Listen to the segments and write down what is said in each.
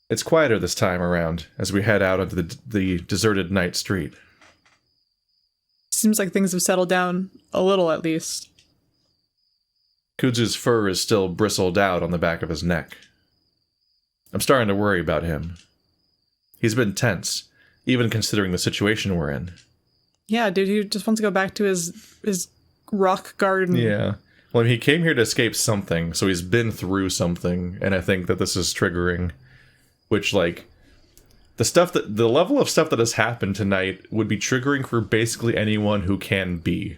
It's quieter this time around as we head out onto the deserted night street. Seems like things have settled down a little, at least. Kudzu's fur is still bristled out on the back of his neck. I'm starting to worry about him. He's been tense, even considering the situation we're in. Yeah, dude, he just wants to go back to his rock garden. Yeah. Well, he came here to escape something, so he's been through something, and I think that this is triggering. Which, like, the level of stuff that has happened tonight would be triggering for basically anyone who can be.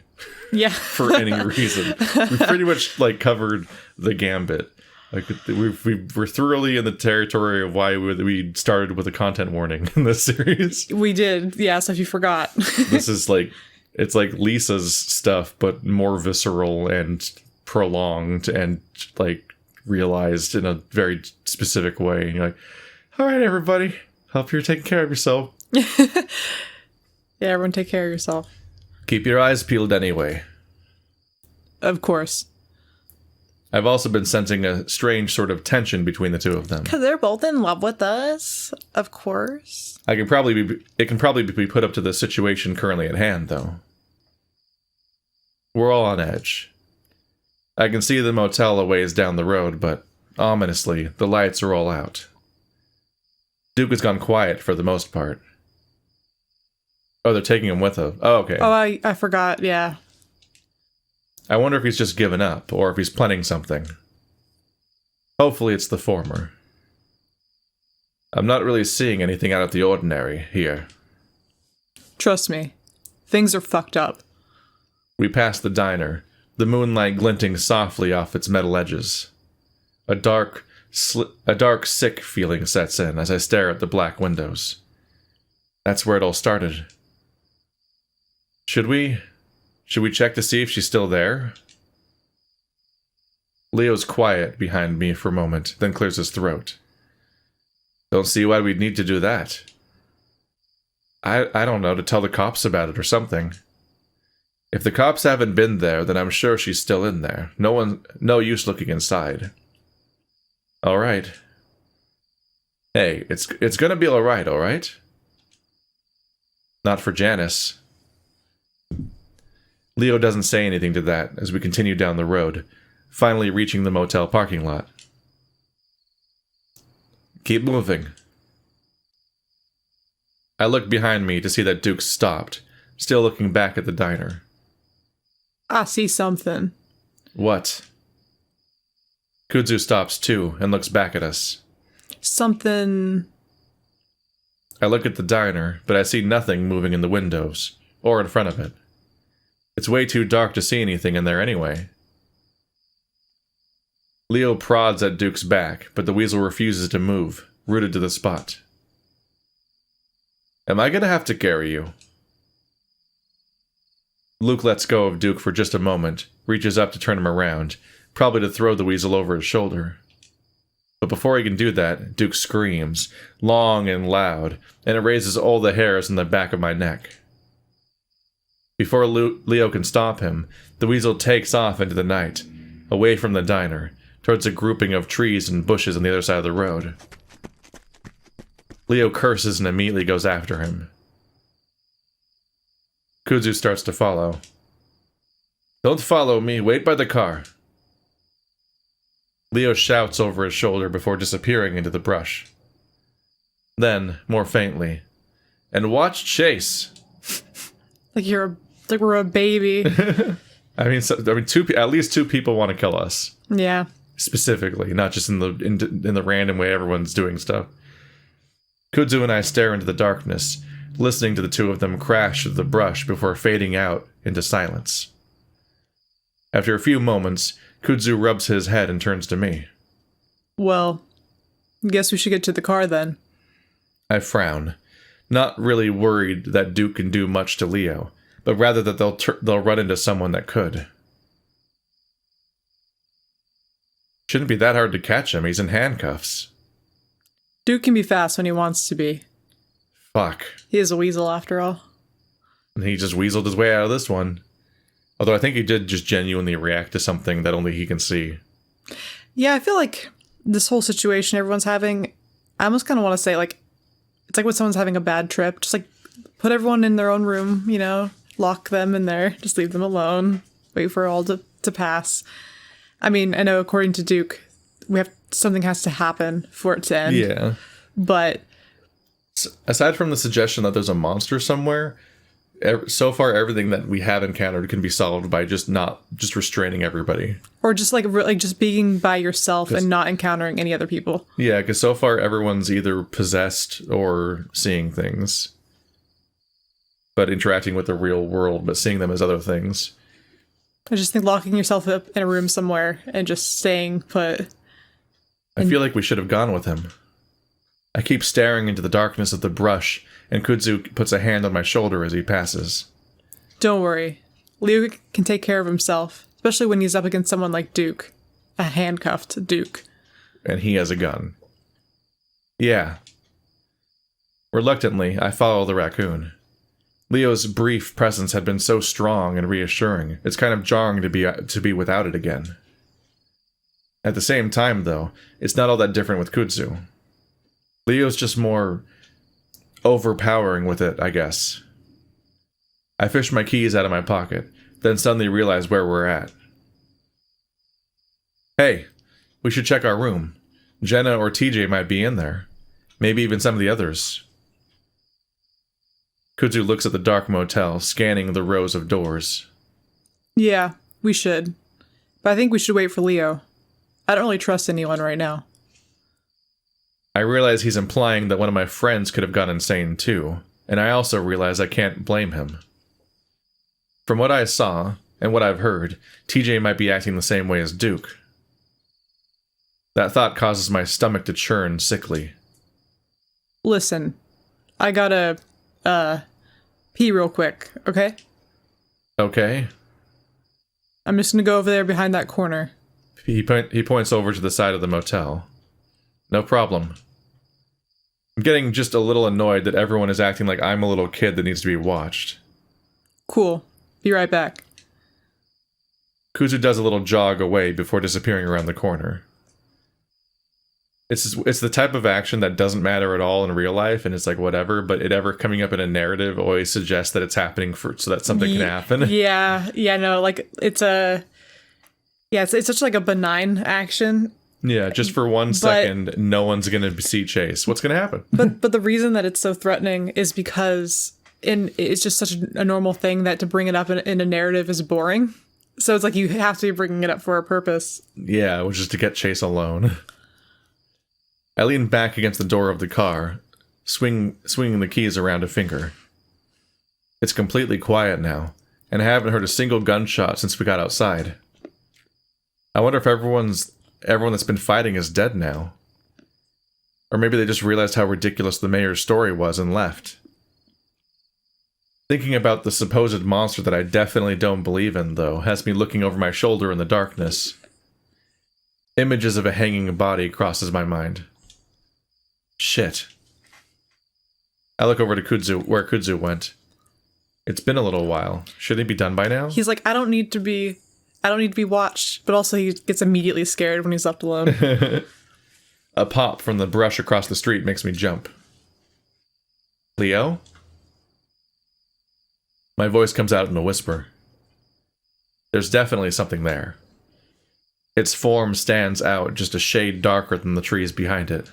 Yeah. For any reason. We've pretty much, like, covered the gambit. Like, we're thoroughly in the territory of why we started with a content warning in this series. We did, yeah, so if you forgot. This is, like, it's like Lisa's stuff, but more visceral and prolonged and, like, realized in a very specific way. And you're like, all right, everybody. Hope you're taking care of yourself. Yeah, everyone take care of yourself. Keep your eyes peeled anyway. Of course. I've also been sensing a strange sort of tension between the two of them. Because they're both in love with us. Of course. It can probably be put up to the situation currently at hand, though. We're all on edge. I can see the motel a ways down the road, but ominously, the lights are all out. Duke has gone quiet for the most part. Oh, they're taking him with them. Oh, okay. Oh, I forgot, yeah. I wonder if he's just given up, or if he's planning something. Hopefully it's the former. I'm not really seeing anything out of the ordinary here. Trust me. Things are fucked up. We pass the diner, the moonlight glinting softly off its metal edges. A dark, sick feeling sets in as I stare at the black windows. That's where it all started. Should we check to see if she's still there? Leo's quiet behind me for a moment, then clears his throat. Don't see why we'd need to do that. I don't know, to tell the cops about it or something. If the cops haven't been there, then I'm sure she's still in there. No use looking inside. All right. Hey, it's gonna be all right? Not for Janice. Leo doesn't say anything to that as we continue down the road, finally reaching the motel parking lot. Keep moving. I look behind me to see that Duke stopped, still looking back at the diner. I see something. What? Kudzu stops too and looks back at us. Something... I look at the diner, but I see nothing moving in the windows, or in front of it. It's way too dark to see anything in there anyway. Leo prods at Duke's back, but the weasel refuses to move, rooted to the spot. Am I gonna have to carry you? Luke lets go of Duke for just a moment, reaches up to turn him around, probably to throw the weasel over his shoulder. But before he can do that, Duke screams, long and loud, and it raises all the hairs on the back of my neck. Before Leo can stop him, the weasel takes off into the night, away from the diner, towards a grouping of trees and bushes on the other side of the road. Leo curses and immediately goes after him. Kudzu starts to follow. Don't follow me, wait by the car. Leo shouts over his shoulder before disappearing into the brush. Then, more faintly, and watch Chase. Like we're a baby. at least two people want to kill us. Yeah. Specifically, not just in the random way everyone's doing stuff. Kudzu and I stare into the darkness, listening to the two of them crash through the brush before fading out into silence. After a few moments, Kudzu rubs his head and turns to me. Well, Guess we should get to the car then. I frown, not really worried that Duke can do much to Leo, but rather that they'll run into someone that could. Shouldn't be that hard to catch him, he's in handcuffs. Duke can be fast when he wants to be. Fuck. He is a weasel after all. And he just weaseled his way out of this one. Although I think he did just genuinely react to something that only he can see. Yeah, I feel like this whole situation everyone's having, I almost kind of want to say, like, it's like when someone's having a bad trip, just like put everyone in their own room, you know, lock them in there, just leave them alone, wait for it all to pass. I mean, I know according to Duke, something has to happen for it to end. Yeah. But aside from the suggestion that there's a monster somewhere, so far everything that we have encountered can be solved by just restraining everybody. Or just like just being by yourself and not encountering any other people. Yeah, because so far everyone's either possessed or seeing things. But interacting with the real world, but seeing them as other things. I just think locking yourself up in a room somewhere and just staying put. I feel like we should have gone with him. I keep staring into the darkness of the brush, and Kudzu puts a hand on my shoulder as he passes. Don't worry. Leo can take care of himself, especially when he's up against someone like Duke. A handcuffed Duke. And he has a gun. Yeah. Reluctantly, I follow the raccoon. Leo's brief presence had been so strong and reassuring, it's kind of jarring to be without it again. At the same time, though, it's not all that different with Kudzu. Leo's just more overpowering with it, I guess. I fish my keys out of my pocket, then suddenly realize where we're at. Hey, we should check our room. Jenna or TJ might be in there. Maybe even some of the others. Kudzu looks at the dark motel, scanning the rows of doors. Yeah, we should. But I think we should wait for Leo. I don't really trust anyone right now. I realize he's implying that one of my friends could have gone insane too, and I also realize I can't blame him. From what I saw, and what I've heard, TJ might be acting the same way as Duke. That thought causes my stomach to churn sickly. Listen, I gotta, pee real quick, okay? Okay. I'm just gonna go over there behind that corner. He points over to the side of the motel. No problem. I'm getting just a little annoyed that everyone is acting like I'm a little kid that needs to be watched. Cool. Be right back. Kudzu does a little jog away before disappearing around the corner. It's the type of action that doesn't matter at all in real life, and it's like whatever, but it ever coming up in a narrative always suggests that it's happening so that something can happen. Yeah, no, like, it's such like a benign action. Yeah, just for 1 second, no one's gonna see Chase. What's gonna happen? But the reason that it's so threatening is because it's just such a normal thing that to bring it up in a narrative is boring. So it's like you have to be bringing it up for a purpose. Yeah, which is to get Chase alone. I lean back against the door of the car, swinging the keys around a finger. It's completely quiet now, and I haven't heard a single gunshot since we got outside. I wonder if everyone that's been fighting is dead now. Or maybe they just realized how ridiculous the mayor's story was and left. Thinking about the supposed monster that I definitely don't believe in, though, has me looking over my shoulder in the darkness. Images of a hanging body crosses my mind. Shit. I look over to where Kudzu went. It's been a little while. Should he be done by now? He's like, I don't need to be watched, but also he gets immediately scared when he's left alone. A pop from the brush across the street makes me jump. Leo? My voice comes out in a whisper. There's definitely something there. Its form stands out just a shade darker than the trees behind it.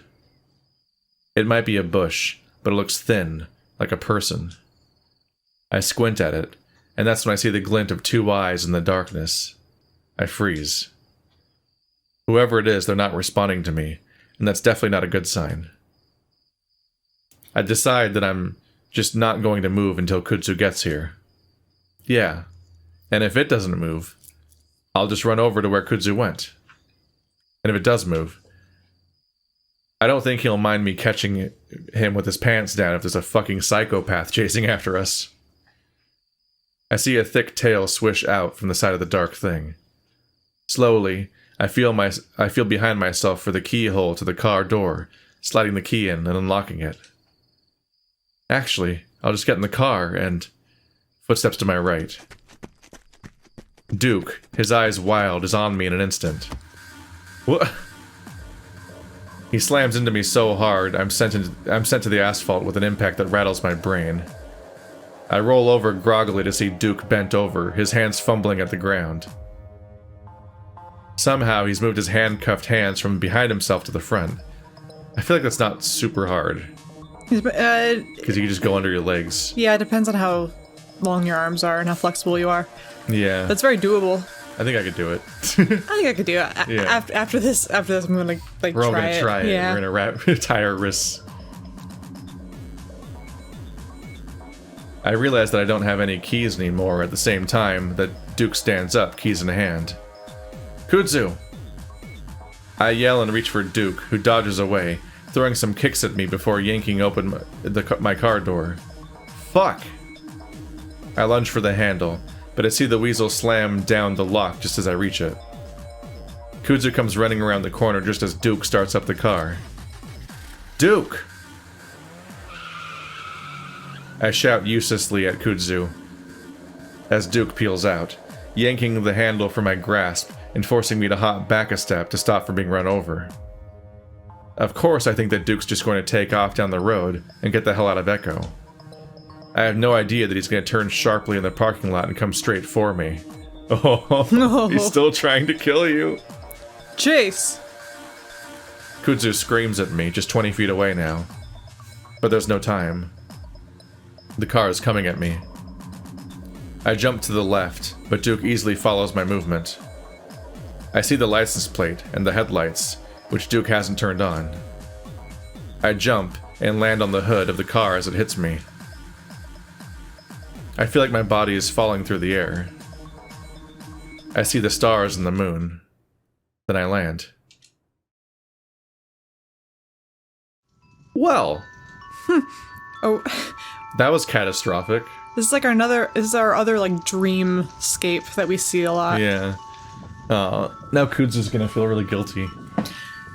It might be a bush, but it looks thin, like a person. I squint at it, and that's when I see the glint of 2 eyes in the darkness. I freeze. Whoever it is, they're not responding to me, and that's definitely not a good sign. I decide that I'm just not going to move until Kudzu gets here. Yeah, and if it doesn't move, I'll just run over to where Kudzu went. And if it does move, I don't think he'll mind me catching him with his pants down if there's a fucking psychopath chasing after us. I see a thick tail swish out from the side of the dark thing. Slowly, I feel behind myself for the keyhole to the car door, sliding the key in and unlocking it. Actually, I'll just get in the car and... Footsteps to my right. Duke, his eyes wild, is on me in an instant. What? He slams into me so hard, I'm sent to the asphalt with an impact that rattles my brain. I roll over groggily to see Duke bent over, his hands fumbling at the ground. Somehow, he's moved his handcuffed hands from behind himself to the front. I feel like that's not super hard. Because you can just go under your legs. Yeah, it depends on how long your arms are and how flexible you are. Yeah. That's very doable. I think I could do it. I think I could do it. Yeah. After this, I'm gonna like We're all try gonna it. try it. Yeah. We're gonna tie our wrists. I realize that I don't have any keys anymore at the same time that Duke stands up, keys in hand. Kudzu! I yell and reach for Duke, who dodges away, throwing some kicks at me before yanking open my car door. Fuck! I lunge for the handle, but I see the weasel slam down the lock just as I reach it. Kudzu comes running around the corner just as Duke starts up the car. Duke! I shout uselessly at Kudzu as Duke peels out, yanking the handle from my grasp and forcing me to hop back a step to stop from being run over. Of course I think that Duke's just going to take off down the road and get the hell out of Echo. I have no idea that he's going to turn sharply in the parking lot and come straight for me. Oh, he's still trying to kill you. Chase! Kudzu screams at me, just 20 feet away now. But there's no time. The car is coming at me. I jump to the left, but Duke easily follows my movement. I see the license plate and the headlights, which Duke hasn't turned on. I jump and land on the hood of the car as it hits me. I feel like my body is falling through the air. I see the stars and the moon. Then I land. Well. Oh, That was catastrophic. this is like this is our other like dreamscape that we see a lot. Yeah. Now Kudzu's gonna feel really guilty.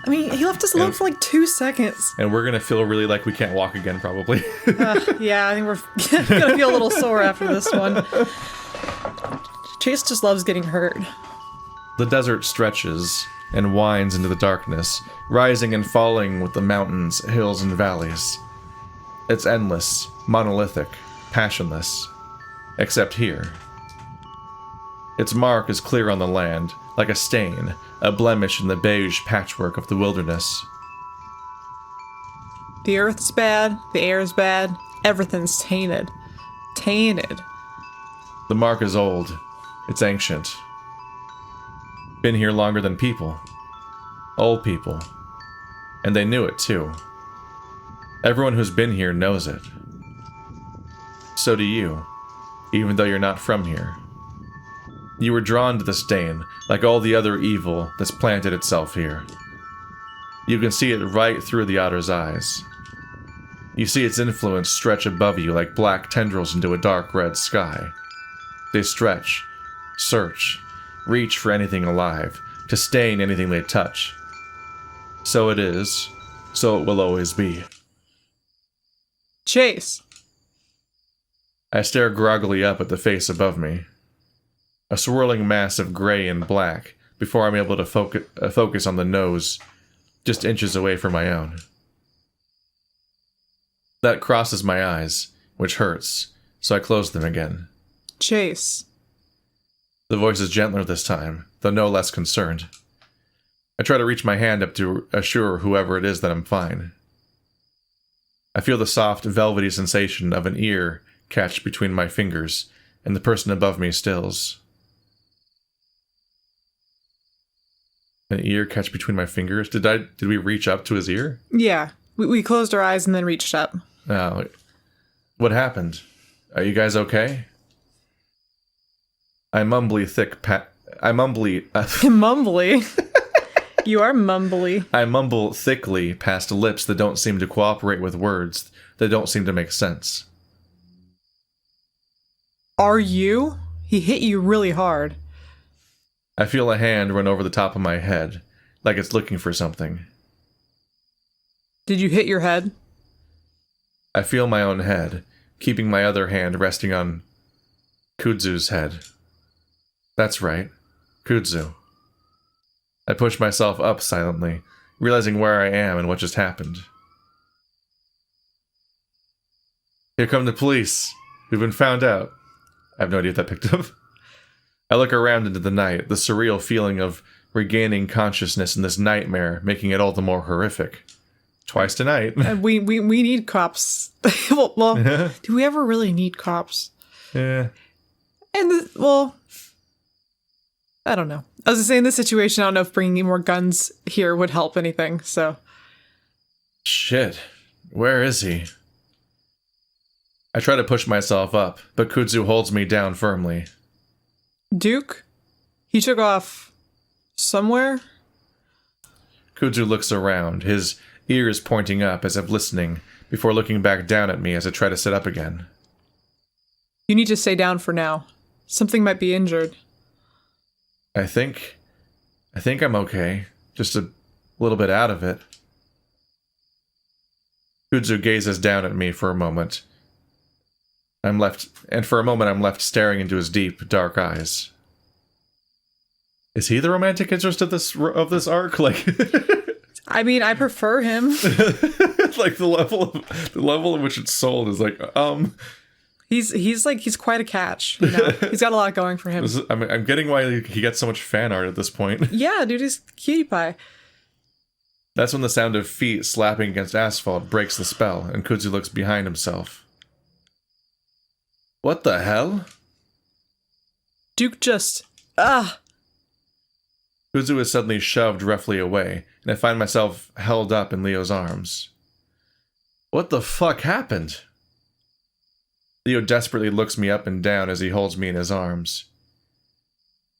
I mean, he left us alone for like 2 seconds. And we're gonna feel really like we can't walk again, probably. Yeah, I think we're gonna feel a little sore after this one. Chase just loves getting hurt. The desert stretches and winds into the darkness, rising and falling with the mountains, hills, and valleys. It's endless, monolithic, passionless. Except here. Its mark is clear on the land, like a stain, a blemish in the beige patchwork of the wilderness. The earth's bad, the air's bad, everything's tainted. Tainted. The mark is old. It's ancient. Been here longer than people. Old people. And they knew it too. Everyone who's been here knows it. So do you, even though you're not from here. You were drawn to the stain, like all the other evil that's planted itself here. You can see it right through the otter's eyes. You see its influence stretch above you like black tendrils into a dark red sky. They stretch, search, reach for anything alive, to stain anything they touch. So it is, so it will always be. Chase! I stare groggily up at the face above me. A swirling mass of gray and black, before I'm able to focus on the nose, just inches away from my own. That crosses my eyes, which hurts, so I close them again. Chase. The voice is gentler this time, though no less concerned. I try to reach my hand up to assure whoever it is that I'm fine. I feel the soft, velvety sensation of an ear catch between my fingers, and the person above me stills. An ear catch between my fingers? Did we reach up to his ear? Yeah. We closed our eyes and then reached up. Oh, what happened? Are you guys okay? I mumbly Mumbly. You are mumbly. I mumble thickly past lips that don't seem to cooperate with words that don't seem to make sense. Are you? He hit you really hard. I feel a hand run over the top of my head, like it's looking for something. Did you hit your head? I feel my own head, keeping my other hand resting on Kudzu's head. That's right, Kudzu. I push myself up silently, realizing where I am and what just happened. Here come the police. We've been found out. I have no idea if that picked up. I look around into the night, the surreal feeling of regaining consciousness in this nightmare, making it all the more horrific. Twice tonight. We need cops. well, do we ever really need cops? Yeah. And, I don't know. I was just saying, in this situation, I don't know if bringing more guns here would help anything, so. Shit. Where is he? I try to push myself up, but Kudzu holds me down firmly. Duke? He took off somewhere? Kudzu looks around, his ears pointing up as if listening, before looking back down at me as I try to sit up again. You need to stay down for now. Something might be injured. I think I'm okay. Just a little bit out of it. Kudzu gazes down at me for a moment. I'm left staring into his deep, dark eyes. Is he the romantic interest of this arc? Like, I mean, I prefer him. Like the level at which it's sold is like, He's quite a catch. You know? He's got a lot going for him. I'm getting why he gets so much fan art at this point. Yeah, dude, he's cutie pie. That's when the sound of feet slapping against asphalt breaks the spell, and Kudzu looks behind himself. What the hell? Duke just... Kudzu is suddenly shoved roughly away, and I find myself held up in Leo's arms. What the fuck happened? Leo desperately looks me up and down as he holds me in his arms.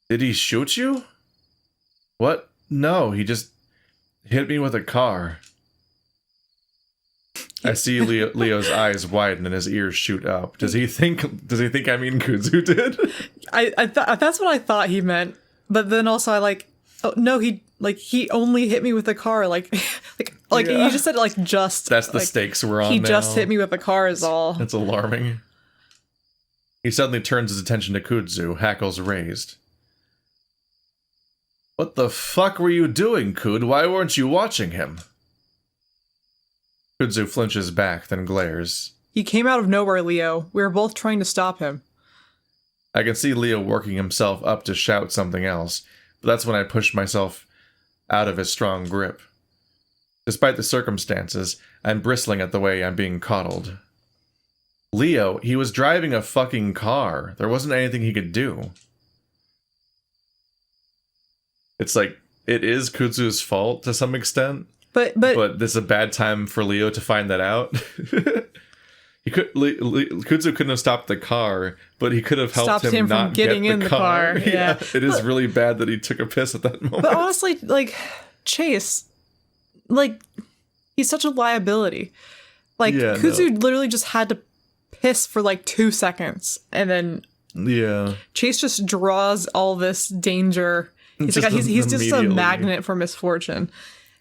Did he shoot you? What? No, he just hit me with a car. I see Leo's eyes widen and his ears shoot up. Does he think I mean Kudzu did? That's what I thought he meant. But then also he only hit me with a car. Like Yeah. you just said just. That's the stakes we're on now. He just hit me with a car is all. That's alarming. He suddenly turns his attention to Kudzu, hackles raised. What the fuck were you doing, Kud? Why weren't you watching him? Kudzu flinches back, then glares. He came out of nowhere, Leo. We were both trying to stop him. I can see Leo working himself up to shout something else, but that's when I push myself out of his strong grip. Despite the circumstances, I'm bristling at the way I'm being coddled. Leo, he was driving a fucking car. There wasn't anything he could do. It's like, it is Kudzu's fault to some extent. But this is a bad time for Leo to find that out. Kudzu couldn't have stopped the car, but he could have helped him not from getting in the car. Yeah. It is really bad that he took a piss at that moment. But honestly, Chase, he's such a liability. Kudzu literally just had to piss for 2 seconds, and then Chase just draws all this danger. He's just a magnet for misfortune.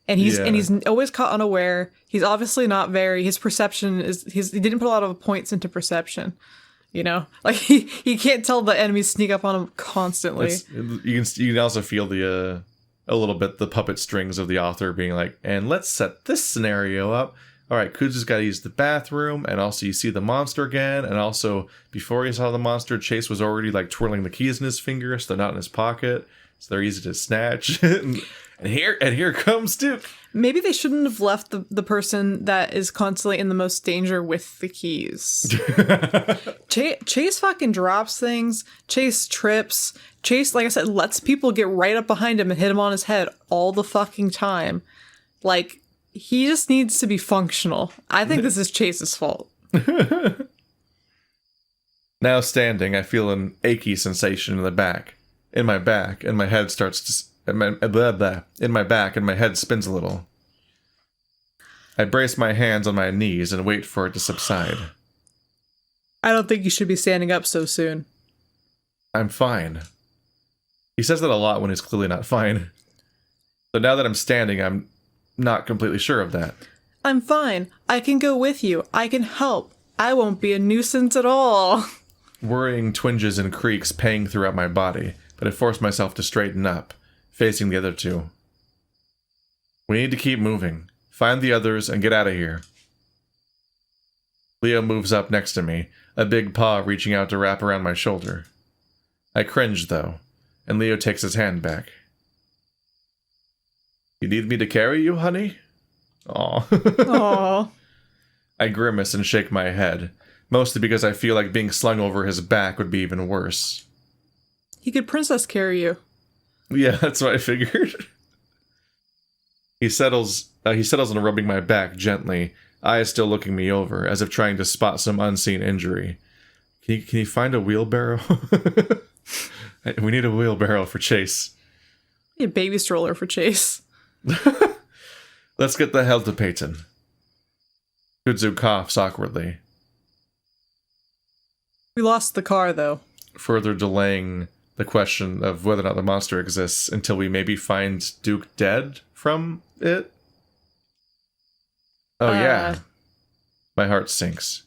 And he's always caught unaware. He's obviously not his perception is, he didn't put a lot of points into perception, you know? He can't tell the enemies sneak up on him constantly. You can also feel a little bit the puppet strings of the author being like, and let's set this scenario up. All right, Kudzu's got to use the bathroom, and also you see the monster again, and also before he saw the monster, Chase was already twirling the keys in his fingers, so they're not in his pocket, so they're easy to snatch. And here comes Duke. Maybe they shouldn't have left the person that is constantly in the most danger with the keys. Chase fucking drops things. Chase trips. Chase, like I said, lets people get right up behind him and hit him on his head all the fucking time. He just needs to be functional. I think this is Chase's fault. Now standing, I feel an achy sensation in my back, and my head starts to... in my back, and my head spins a little. I brace my hands on my knees and wait for it to subside. I don't think you should be standing up so soon. I'm fine. He says that a lot when he's clearly not fine. So now that I'm standing, I'm not completely sure of that. I'm fine. I can go with you. I can help. I won't be a nuisance at all. Worrying twinges and creaks pang throughout my body, but I force myself to straighten up, facing the other two. We need to keep moving. Find the others and get out of here. Leo moves up next to me, a big paw reaching out to wrap around my shoulder. I cringe, though, and Leo takes his hand back. You need me to carry you, honey? Aw. Aw. I grimace and shake my head, mostly because I feel like being slung over his back would be even worse. He could princess carry you. Yeah, that's what I figured. He settles on rubbing my back gently, eyes still looking me over, as if trying to spot some unseen injury. Can you find a wheelbarrow? We need a wheelbarrow for Chase. We need a baby stroller for Chase. Let's get the hell to Peyton. Kudzu coughs awkwardly, We lost the car, though. further delaying the question of whether or not the monster exists until we maybe find Duke dead from it. Oh yeah. My heart sinks.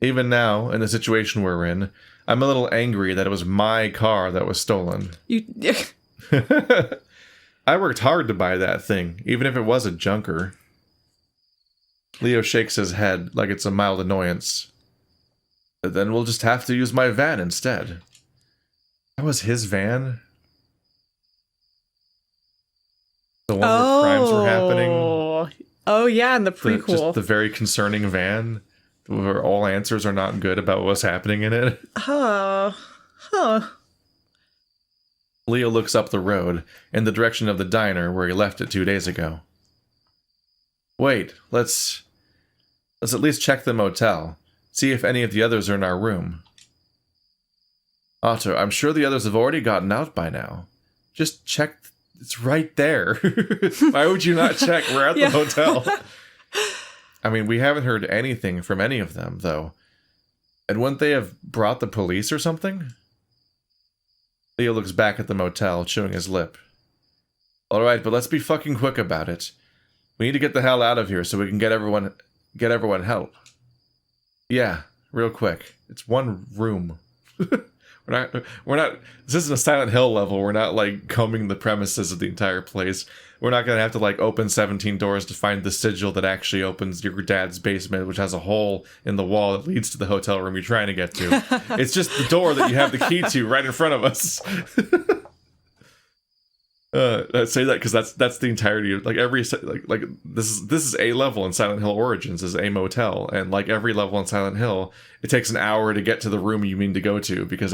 Even now, in the situation we're in, I'm a little angry that it was my car that was stolen. You. I worked hard to buy that thing, even if it was a junker. Leo shakes his head like it's a mild annoyance. Then we'll just have to use my van instead. That was his van? The one where crimes were happening? Oh, yeah, in the prequel. Just the very concerning van where all answers are not good about what's happening in it. Huh. Leo looks up the road in the direction of the diner where he left it 2 days ago. Wait, let's at least check the motel. See if any of the others are in our room. Otter, I'm sure the others have already gotten out by now. Just check. It's right there. Why would you not check? We're at the hotel. I mean, we haven't heard anything from any of them, though. And wouldn't they have brought the police or something? Leo looks back at the motel, chewing his lip. Alright, but let's be fucking quick about it. We need to get the hell out of here so we can get everyone help. Yeah, real quick. It's one room. We're not, this isn't a Silent Hill level. We're not, like, combing the premises of the entire place. We're not gonna have to, like, open 17 doors to find the sigil that actually opens your dad's basement, which has a hole in the wall that leads to the hotel room you're trying to get to. It's just the door that you have the key to right in front of us. I say that because that's the entirety of, like, every like this is a level in Silent Hill Origins is a motel, and like every level in Silent Hill, it takes an hour to get to the room you mean to go to because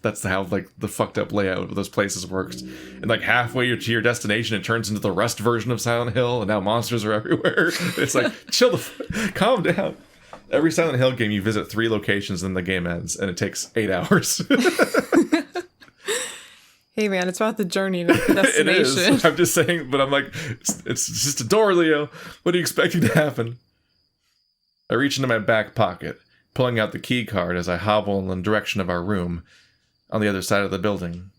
that's how like the fucked up layout of those places works. And like halfway to your destination, it turns into the Rust version of Silent Hill, and now monsters are everywhere. It's like calm down. Every Silent Hill game, you visit 3 locations, and the game ends, and it takes 8 hours. Hey man, it's about the journey, not the destination. It is. I'm just saying, but I'm like, it's just a door, Leo. What are you expecting to happen? I reach into my back pocket, pulling out the key card as I hobble in the direction of our room on the other side of the building.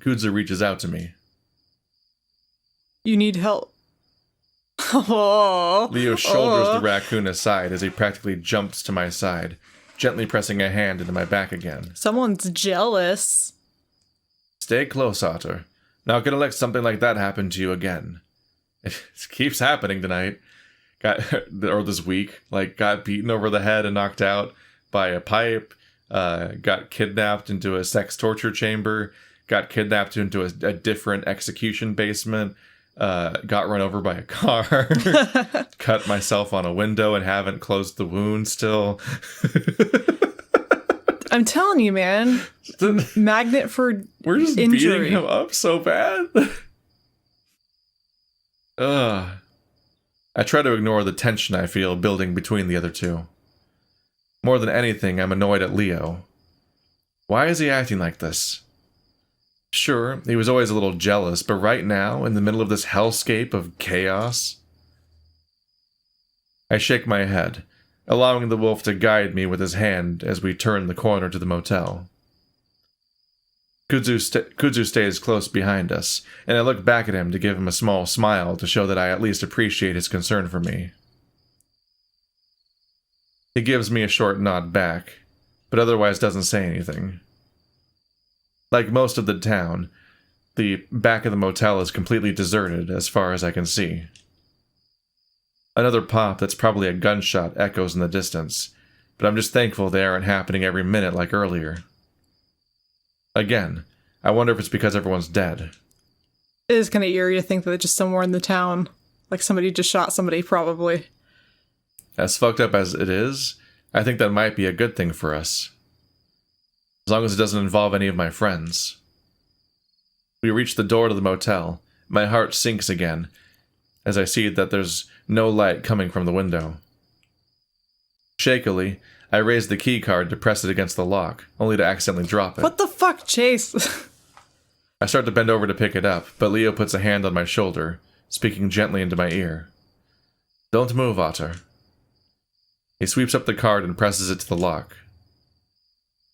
Kudzu reaches out to me. You need help. Oh. Leo shoulders the raccoon aside as he practically jumps to my side, gently pressing a hand into my back again. Someone's jealous. Stay close, Otter. Not gonna let something like that happen to you again. It keeps happening tonight. Or this week. Like, got beaten over the head and knocked out by a pipe. Got kidnapped into a sex torture chamber. Got kidnapped into a different execution basement. Got run over by a car. Cut myself on a window and haven't closed the wound still. I'm telling you, man. Magnet for We're just injury. beating him up so bad. I try to ignore the tension I feel building between the other two. More than anything, I'm annoyed at Leo. Why is he acting like this? Sure, he was always a little jealous, but right now, in the middle of this hellscape of chaos... I shake my head, allowing the wolf to guide me with his hand as we turn the corner to the motel. Kudzu stays close behind us, and I look back at him to give him a small smile to show that I at least appreciate his concern for me. He gives me a short nod back, but otherwise doesn't say anything. Like most of the town, The back of the motel is completely deserted as far as I can see. Another pop that's probably a gunshot echoes in the distance, but I'm just thankful they aren't happening every minute like earlier. Again, I wonder if it's because everyone's dead. It is kind of eerie to think that it's just somewhere in the town. Like somebody just shot somebody, probably. As fucked up as it is, I think that might be a good thing for us. As long as it doesn't involve any of my friends. We reach the door to the motel. My heart sinks again, as I see that there's no light coming from the window. Shakily, I raise the key card to press it against the lock, only to accidentally drop it. What the fuck, Chase? I start to bend over to pick it up, but Leo puts a hand on my shoulder, speaking gently into my ear. Don't move, Otter. He sweeps up the card and presses it to the lock.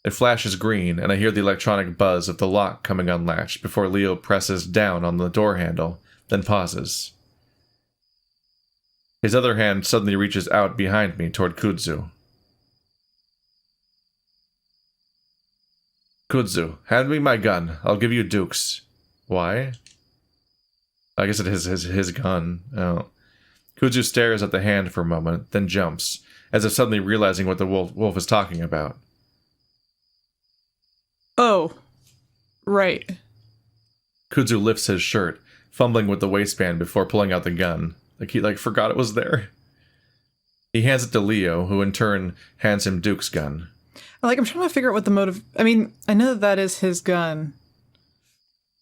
It flashes green, and I hear the electronic buzz of the lock coming unlatched before Leo presses down on the door handle, then pauses. His other hand suddenly reaches out behind me toward Kudzu. Kudzu, hand me my gun. I'll give you Duke's. Why? I guess it is his gun. Oh. Kudzu stares at the hand for a moment, then jumps, as if suddenly realizing what the wolf is talking about. Oh. Right. Kudzu lifts his shirt, fumbling with the waistband before pulling out the gun. Like he forgot it was there. He hands it to Leo, who in turn hands him Duke's gun. I'm trying to figure out what the motive... I mean, I know that is his gun.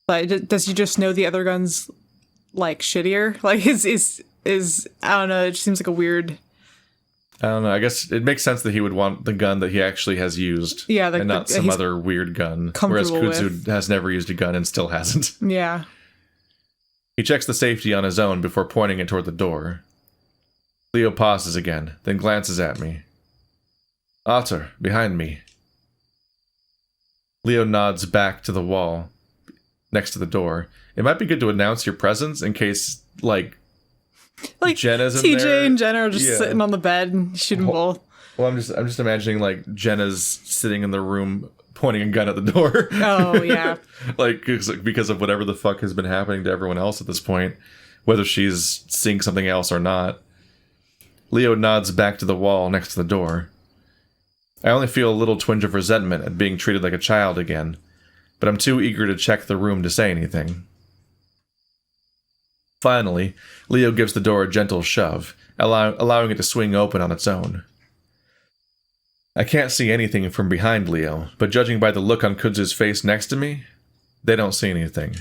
But does he just know the other gun's, shittier? I don't know, it just seems like a weird... I don't know, I guess it makes sense that he would want the gun that he actually has used. Yeah, and not some other weird gun. Whereas Kudzu has never used a gun and still hasn't. Yeah. He checks the safety on his own before pointing it toward the door. Leo pauses again, then glances at me. Otter, behind me. Leo nods back to the wall, next to the door. It might be good to announce your presence in case, Jenna's in there. TJ and Jenna are just sitting on the bed and shooting both. Well, I'm just imagining, Jenna's sitting in the room pointing a gun at the door. Oh, yeah. Because of whatever the fuck has been happening to everyone else at this point, whether she's seeing something else or not. Leo nods back to the wall next to the door. I only feel a little twinge of resentment at being treated like a child again, but I'm too eager to check the room to say anything. Finally, Leo gives the door a gentle shove, allowing it to swing open on its own. I can't see anything from behind Leo, but judging by the look on Kudzu's face next to me, they don't see anything.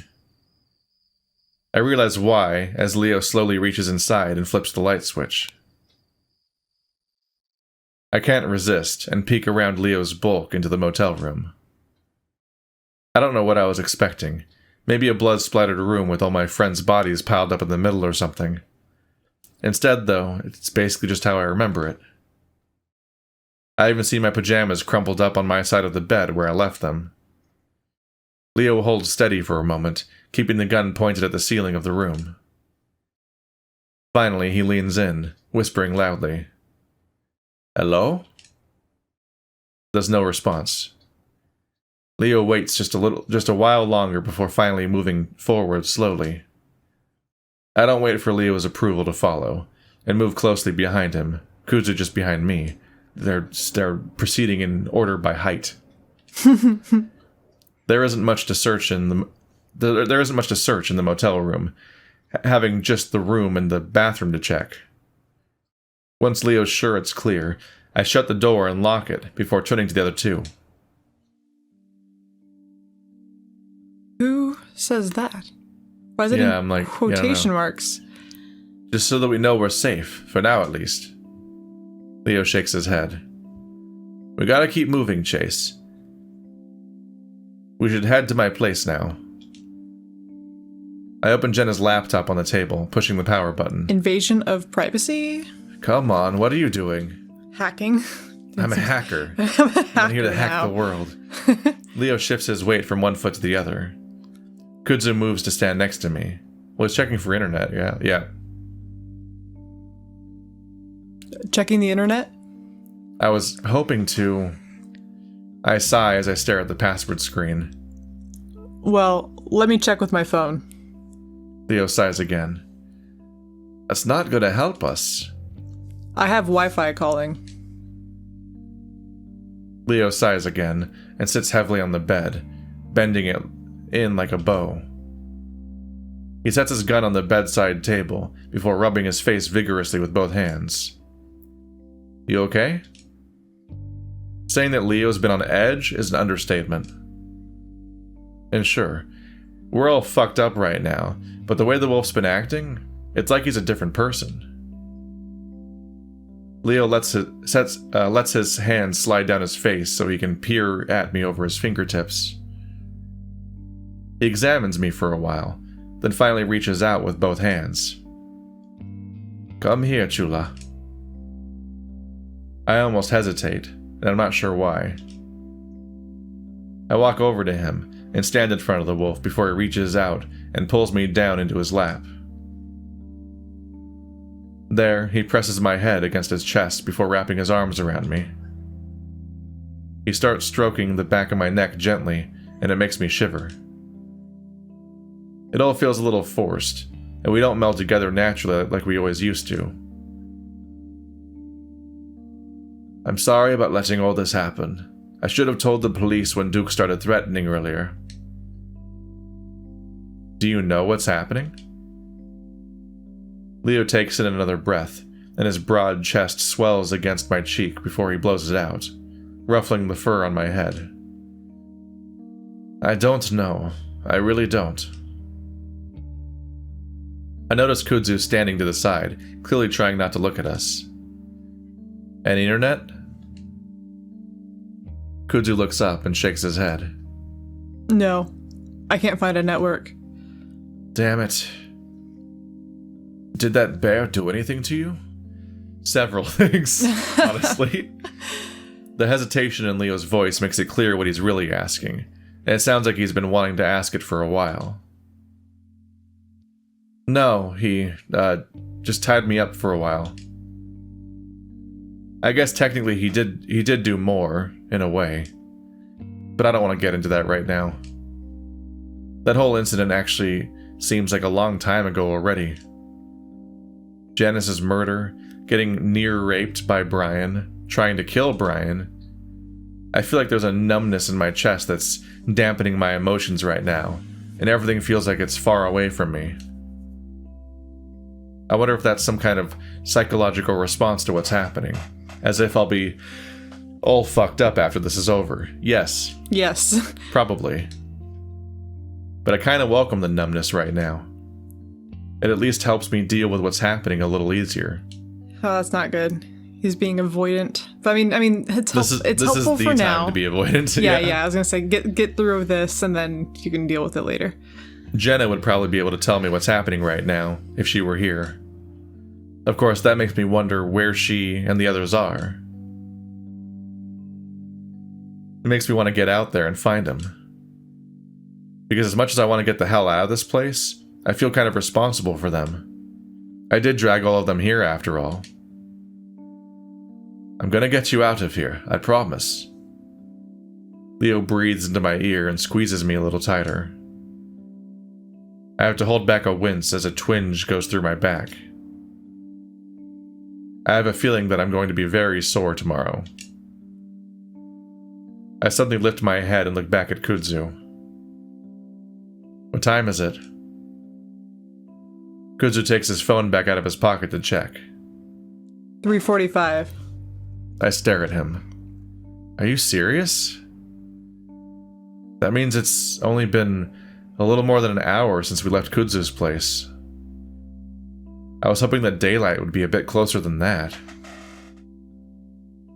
I realize why, as Leo slowly reaches inside and flips the light switch. I can't resist and peek around Leo's bulk into the motel room. I don't know what I was expecting. Maybe a blood-splattered room with all my friends' bodies piled up in the middle or something. Instead, though, it's basically just how I remember it. I even see my pajamas crumpled up on my side of the bed where I left them. Leo holds steady for a moment, keeping the gun pointed at the ceiling of the room. Finally, he leans in, whispering loudly. Hello? There's no response. Leo waits just a while longer before finally moving forward slowly. I don't wait for Leo's approval to follow, and move closely behind him, Kudzu just behind me. They're proceeding in order by height. There isn't much to search in the motel room, having just the room and the bathroom to check. Once Leo's sure it's clear, I shut the door and lock it before turning to the other two. Who says that? Why is it in quotation marks? Just so that we know we're safe, for now at least. Leo shakes his head. We gotta keep moving, Chase. We should head to my place now. I open Jenna's laptop on the table, pushing the power button. Invasion of privacy? Come on, what are you doing? Hacking. I'm a hacker. I'm here to hack the world. Leo shifts his weight from one foot to the other. Kudzu moves to stand next to me. Well, he's checking for internet, yeah. Checking the internet? I was hoping to... I sigh as I stare at the password screen. Well, let me check with my phone. Leo sighs again. That's not going to help us. I have Wi-Fi calling. Leo sighs again and sits heavily on the bed, bending it in like a bow. He sets his gun on the bedside table before rubbing his face vigorously with both hands. You okay? Saying that Leo's been on edge is an understatement. And sure, we're all fucked up right now, but the way the wolf's been acting, it's like he's a different person. Leo lets his hand slide down his face so he can peer at me over his fingertips. He examines me for a while, then finally reaches out with both hands. Come here, Chula. I almost hesitate, and I'm not sure why. I walk over to him and stand in front of the wolf before he reaches out and pulls me down into his lap. There, he presses my head against his chest before wrapping his arms around me. He starts stroking the back of my neck gently, and it makes me shiver. It all feels a little forced, and we don't meld together naturally like we always used to. I'm sorry about letting all this happen. I should have told the police when Duke started threatening earlier. Do you know what's happening? Leo takes in another breath, and his broad chest swells against my cheek before he blows it out, ruffling the fur on my head. I don't know. I really don't. I notice Kudzu standing to the side, clearly trying not to look at us. Any internet? Kudzu looks up and shakes his head. No, I can't find a network. Damn it. Did that bear do anything to you? Several things, honestly. The hesitation in Leo's voice makes it clear what he's really asking, and it sounds like he's been wanting to ask it for a while. No, he, just tied me up for a while. I guess technically he did do more, in a way. But I don't want to get into that right now. That whole incident actually seems like a long time ago already. Janice's murder, getting near raped by Brian, trying to kill Brian. I feel like there's a numbness in my chest that's dampening my emotions right now, and everything feels like it's far away from me. I wonder if that's some kind of psychological response to what's happening, as if I'll be all fucked up after this is over. Yes. Yes. Probably. But I kind of welcome the numbness right now. It at least helps me deal with what's happening a little easier. Oh, that's not good. He's being avoidant. But I mean, it's helpful for now. This is the time to be avoidant. Yeah. I was gonna say get through this, and then you can deal with it later. Jenna would probably be able to tell me what's happening right now if she were here. Of course, that makes me wonder where she and the others are. It makes me want to get out there and find them. Because as much as I want to get the hell out of this place, I feel kind of responsible for them. I did drag all of them here after all. I'm gonna get you out of here, I promise. Leo breathes into my ear and squeezes me a little tighter. I have to hold back a wince as a twinge goes through my back. I have a feeling that I'm going to be very sore tomorrow. I suddenly lift my head and look back at Kudzu. What time is it? Kudzu takes his phone back out of his pocket to check. 3:45. I stare at him. Are you serious? That means it's only been a little more than an hour since we left Kudzu's place. I was hoping that daylight would be a bit closer than that.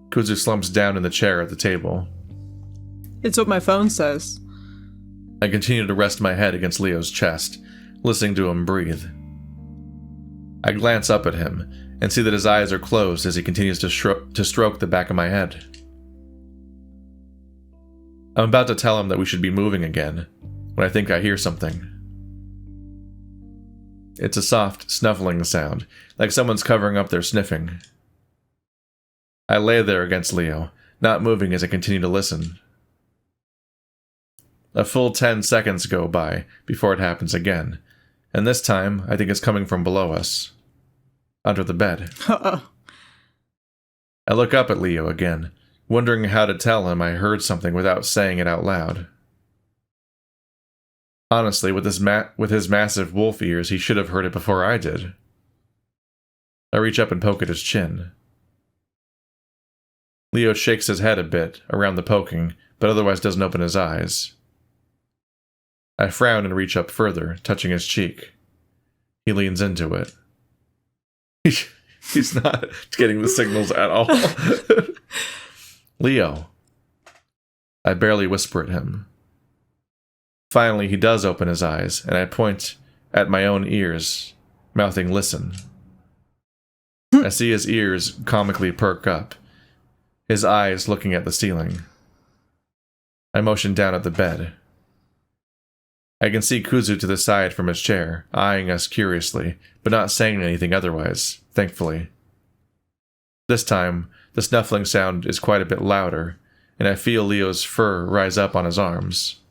Kudzu slumps down in the chair at the table. It's what my phone says. I continue to rest my head against Leo's chest, listening to him breathe. I glance up at him and see that his eyes are closed as he continues to stroke the back of my head. I'm about to tell him that we should be moving again, when I think I hear something. It's a soft, snuffling sound, like someone's covering up their sniffing. I lay there against Leo, not moving as I continue to listen. A full 10 seconds go by before it happens again, and this time I think it's coming from below us. Under the bed. Uh-oh. I look up at Leo again, wondering how to tell him I heard something without saying it out loud. Honestly, with his massive wolf ears, he should have heard it before I did. I reach up and poke at his chin. Leo shakes his head a bit around the poking, but otherwise doesn't open his eyes. I frown and reach up further, touching his cheek. He leans into it. He's not getting the signals at all. Leo. I barely whisper at him. Finally, he does open his eyes, and I point at my own ears, mouthing listen. I see his ears comically perk up, his eyes looking at the ceiling. I motion down at the bed. I can see Kuzu to the side from his chair, eyeing us curiously, but not saying anything otherwise, thankfully. This time, the snuffling sound is quite a bit louder, and I feel Leo's fur rise up on his arms.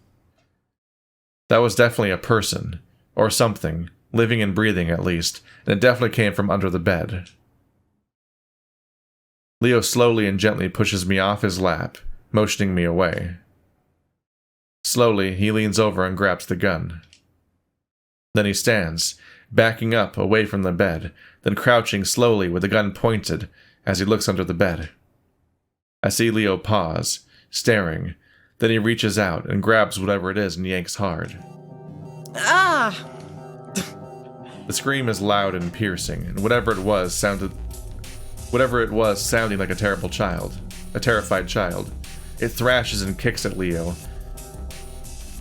That was definitely a person, or something, living and breathing at least, and it definitely came from under the bed. Leo slowly and gently pushes me off his lap, motioning me away. Slowly, he leans over and grabs the gun. Then he stands, backing up away from the bed, then crouching slowly with the gun pointed as he looks under the bed. I see Leo pause, staring, then he reaches out and grabs whatever it is and yanks hard. Ah! The scream is loud and piercing, and whatever it was sounding like a terrified child. It thrashes and kicks at Leo.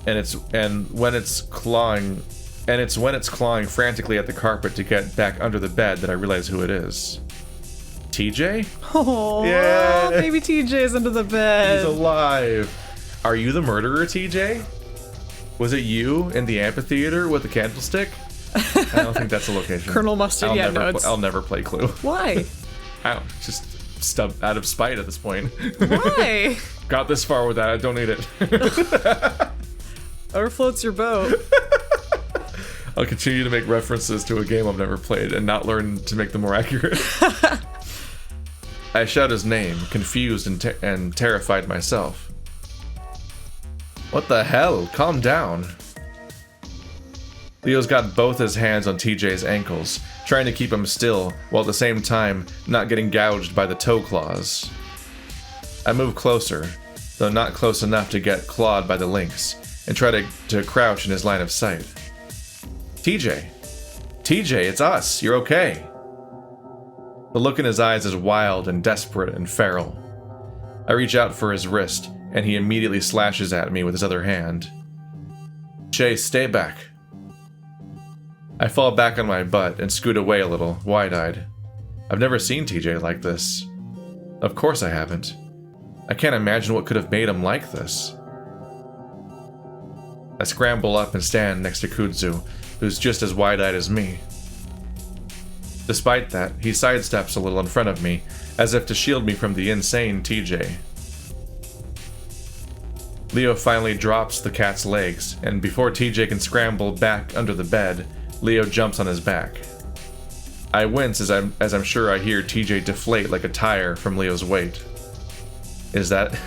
When it's clawing frantically at the carpet to get back under the bed that I realize who it is. TJ? Oh, yeah. Baby TJ's under the bed. He's alive. Are you the murderer, TJ? Was it you in the amphitheater with the candlestick? I don't think that's a location. Colonel Mustard, I'll never play Clue. Why? I don't, just out of spite at this point. Why? Got this far with that, I don't need it. Or floats your boat. I'll continue to make references to a game I've never played and not learn to make them more accurate. I shout his name, confused and terrified myself. What the hell? Calm down. Leo's got both his hands on TJ's ankles, trying to keep him still, while at the same time not getting gouged by the toe claws. I move closer, though not close enough to get clawed by the lynx, and try to crouch in his line of sight. TJ, it's us, you're okay. The look in his eyes is wild and desperate and feral. I reach out for his wrist, and he immediately slashes at me with his other hand. Chase, stay back. I fall back on my butt and scoot away a little, wide-eyed. I've never seen TJ like this. Of course I haven't. I can't imagine what could have made him like this. I scramble up and stand next to Kuzu, who's just as wide-eyed as me. Despite that, he sidesteps a little in front of me, as if to shield me from the insane TJ. Leo finally drops the cat's legs, and before TJ can scramble back under the bed, Leo jumps on his back. I wince as I'm sure I hear TJ deflate like a tire from Leo's weight. Is that...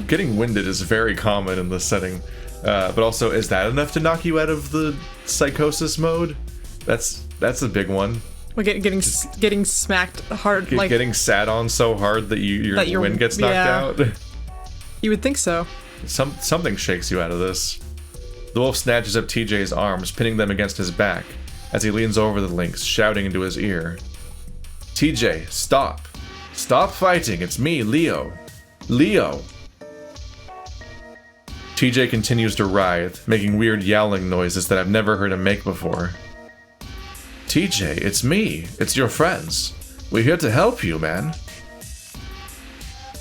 Getting winded is very common in this setting, but also, is that enough to knock you out of the psychosis mode? That's a big one. Well, getting smacked hard, getting sat on so hard that your wind gets knocked out. You would think so. Something shakes you out of this. The wolf snatches up TJ's arms, pinning them against his back, as he leans over the lynx, shouting into his ear. TJ, stop. Stop fighting, it's me, Leo. Leo! TJ continues to writhe, making weird yowling noises that I've never heard him make before. TJ, it's me. It's your friends. We're here to help you, man.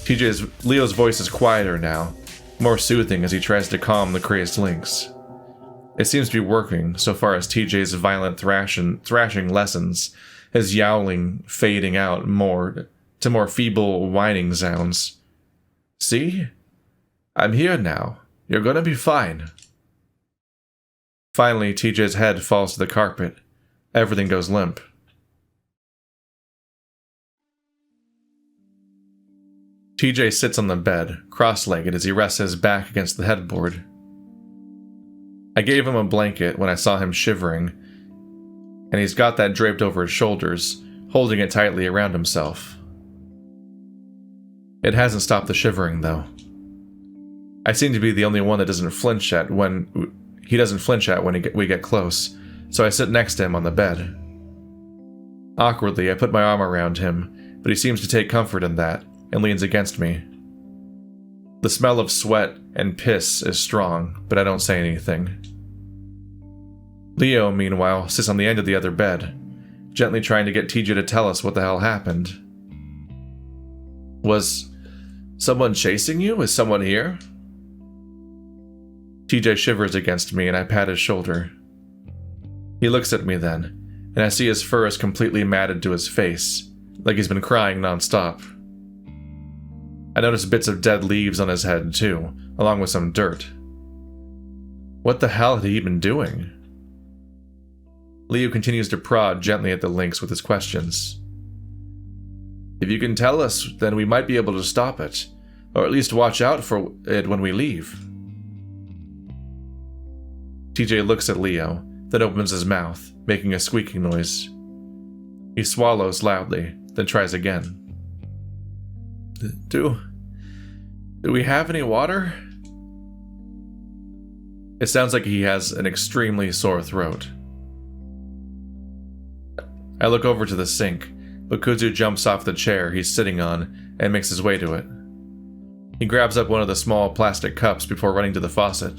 Leo's voice is quieter now, more soothing as he tries to calm the crazed lynx. It seems to be working, so far as TJ's violent thrashing lessens, his yowling fading out to more feeble whining sounds. See? I'm here now. You're gonna be fine. Finally, TJ's head falls to the carpet. Everything goes limp. TJ sits on the bed, cross-legged as he rests his back against the headboard. I gave him a blanket when I saw him shivering, and he's got that draped over his shoulders, holding it tightly around himself. It hasn't stopped the shivering, though. I seem to be the only one that doesn't flinch at when we get close, so I sit next to him on the bed. Awkwardly, I put my arm around him, but he seems to take comfort in that, and leans against me. The smell of sweat and piss is strong, but I don't say anything. Leo, meanwhile, sits on the end of the other bed, gently trying to get TJ to tell us what the hell happened. Was someone chasing you? Is someone here? TJ shivers against me and I pat his shoulder. He looks at me then, and I see his fur is completely matted to his face, like he's been crying nonstop. I notice bits of dead leaves on his head too, along with some dirt. What the hell had he been doing? Leo continues to prod gently at the lynx with his questions. If you can tell us, then we might be able to stop it, or at least watch out for it when we leave. TJ looks at Leo, then opens his mouth, making a squeaking noise. He swallows loudly, then tries again. Do we have any water? It sounds like he has an extremely sore throat. I look over to the sink, but Kudzu jumps off the chair he's sitting on and makes his way to it. He grabs up one of the small plastic cups before running to the faucet.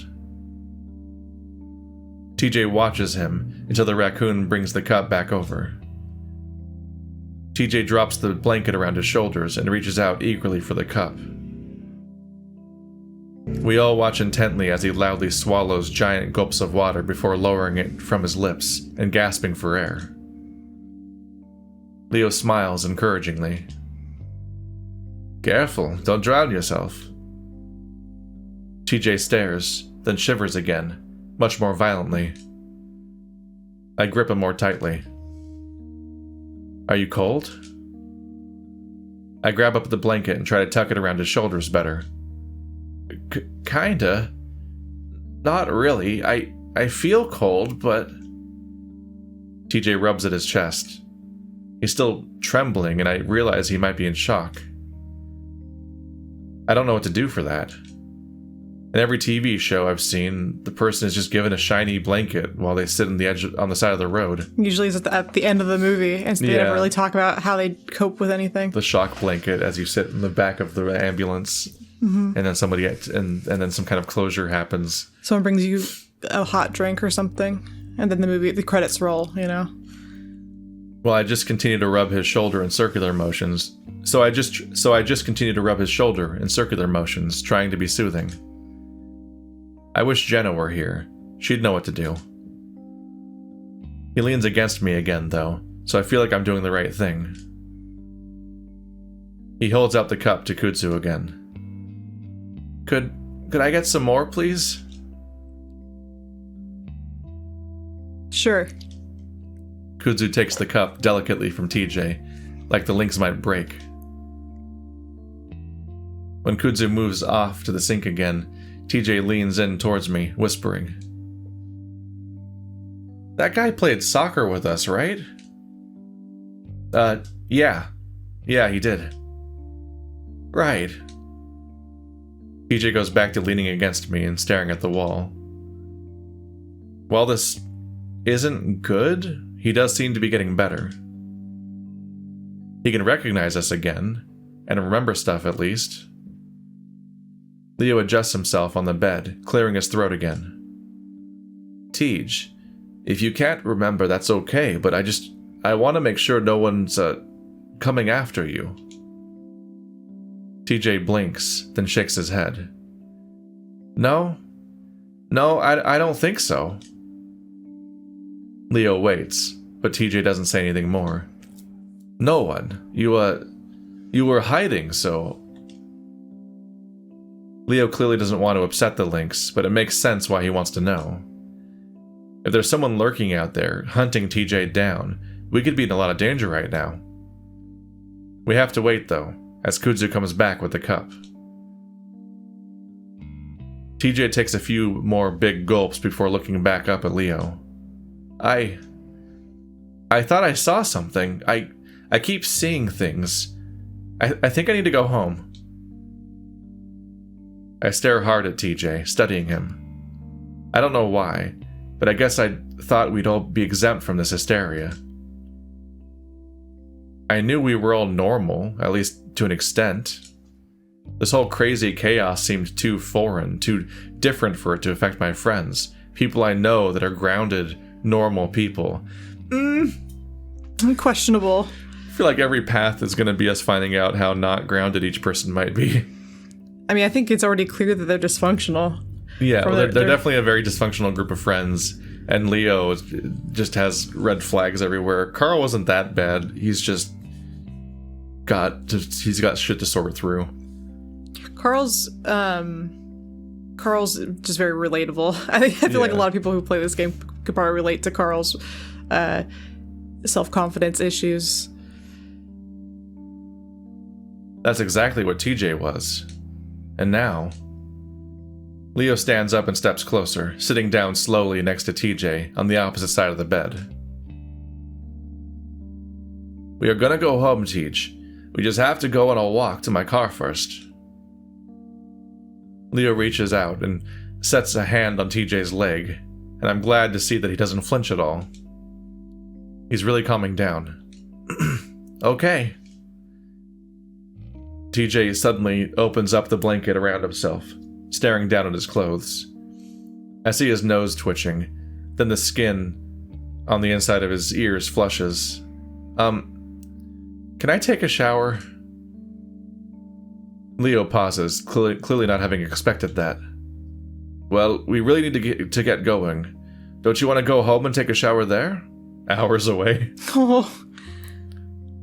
TJ watches him until the raccoon brings the cup back over. TJ drops the blanket around his shoulders and reaches out eagerly for the cup. We all watch intently as he loudly swallows giant gulps of water before lowering it from his lips and gasping for air. Leo smiles encouragingly. Careful, don't drown yourself. TJ stares, then shivers again, much more violently. I grip him more tightly. Are you cold? I grab up the blanket and try to tuck it around his shoulders better. Kinda. Not really. I feel cold, but... TJ rubs at his chest. He's still trembling, and I realize he might be in shock. I don't know what to do for that. In every TV show I've seen, the person is just given a shiny blanket while they sit on the side of the road. Usually it's at the end of the movie, and so they never really talk about how they cope with anything. The shock blanket as you sit in the back of the ambulance, and then somebody and then some kind of closure happens. Someone brings you a hot drink or something, and then the credits roll. You know. Well, I just continue to rub his shoulder in circular motions. So I just continue to rub his shoulder in circular motions, trying to be soothing. I wish Jenna were here. She'd know what to do. He leans against me again, though, so I feel like I'm doing the right thing. He holds out the cup to Kudzu again. Could I get some more, please? Sure. Kudzu takes the cup delicately from TJ, like the links might break. When Kudzu moves off to the sink again, TJ leans in towards me, whispering. That guy played soccer with us, right? Yeah. Yeah, he did. Right. TJ goes back to leaning against me and staring at the wall. While this isn't good, he does seem to be getting better. He can recognize us again, and remember stuff at least. Leo adjusts himself on the bed, clearing his throat again. Tej, if you can't remember, that's okay, but I want to make sure no one's, coming after you. TJ blinks, then shakes his head. No, I don't think so. Leo waits, but TJ doesn't say anything more. No one. You were hiding, so... Leo clearly doesn't want to upset the Lynx, but it makes sense why he wants to know. If there's someone lurking out there, hunting TJ down, we could be in a lot of danger right now. We have to wait, though, as Kudzu comes back with the cup. TJ takes a few more big gulps before looking back up at Leo. I thought I saw something. I keep seeing things. I think I need to go home. I stare hard at TJ, studying him. I don't know why, but I guess I thought we'd all be exempt from this hysteria. I knew we were all normal, at least to an extent. This whole crazy chaos seemed too foreign, too different for it to affect my friends. People I know that are grounded, normal people. Questionable. I feel like every path is going to be us finding out how not grounded each person might be. I mean, I think it's already clear that they're dysfunctional. Yeah, well, they're definitely a very dysfunctional group of friends. And Leo just has red flags everywhere. Carl wasn't that bad. He's got shit to sort through. Carl's just very relatable. I feel like a lot of people who play this game could probably relate to Carl's self-confidence issues. That's exactly what TJ was. And now, Leo stands up and steps closer, sitting down slowly next to TJ on the opposite side of the bed. We are gonna go home, Tej. We just have to go on a walk to my car first. Leo reaches out and sets a hand on TJ's leg, and I'm glad to see that he doesn't flinch at all. He's really calming down. Okay. TJ suddenly opens up the blanket around himself, staring down at his clothes. I see his nose twitching, then the skin on the inside of his ears flushes. Can I take a shower? Leo pauses, clearly not having expected that. Well, we really need to get going. Don't you want to go home and take a shower there? Hours away. Oh.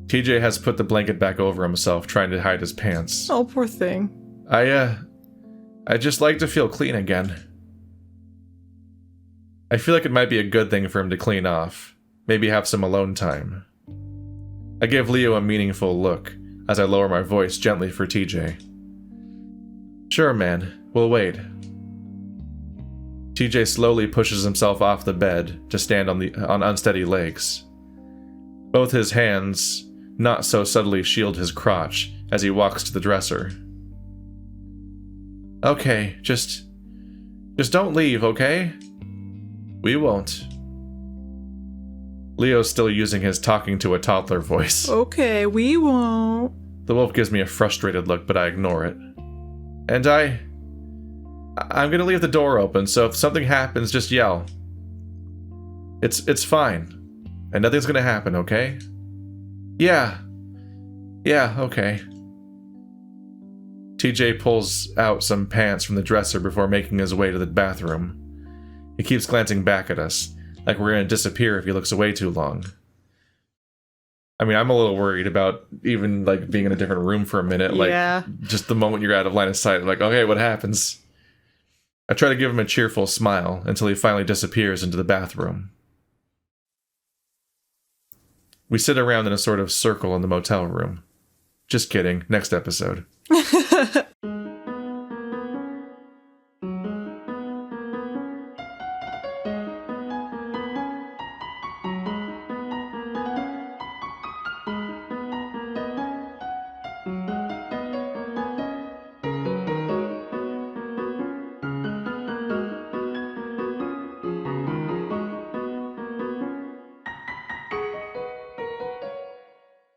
TJ has put the blanket back over himself, trying to hide his pants. Oh, poor thing. I just like to feel clean again. I feel like it might be a good thing for him to clean off. Maybe have some alone time. I give Leo a meaningful look as I lower my voice gently for TJ. Sure, man. We'll wait. TJ slowly pushes himself off the bed to stand on unsteady legs. Both his hands not so subtly shield his crotch as he walks to the dresser. Okay, just don't leave, okay? We won't. Leo's still using his talking to a toddler voice. Okay, we won't. The wolf gives me a frustrated look, but I ignore it. And I'm gonna leave the door open, so if something happens, just yell. It's fine. And nothing's gonna happen, okay? Yeah, okay. TJ pulls out some pants from the dresser before making his way to the bathroom. He keeps glancing back at us, like we're gonna disappear if he looks away too long. I mean, I'm a little worried about even, like, being in a different room for a minute. Like, just the moment you're out of line of sight, like, okay, what happens? I try to give him a cheerful smile until he finally disappears into the bathroom. We sit around in a sort of circle in the motel room. Just kidding. Next episode.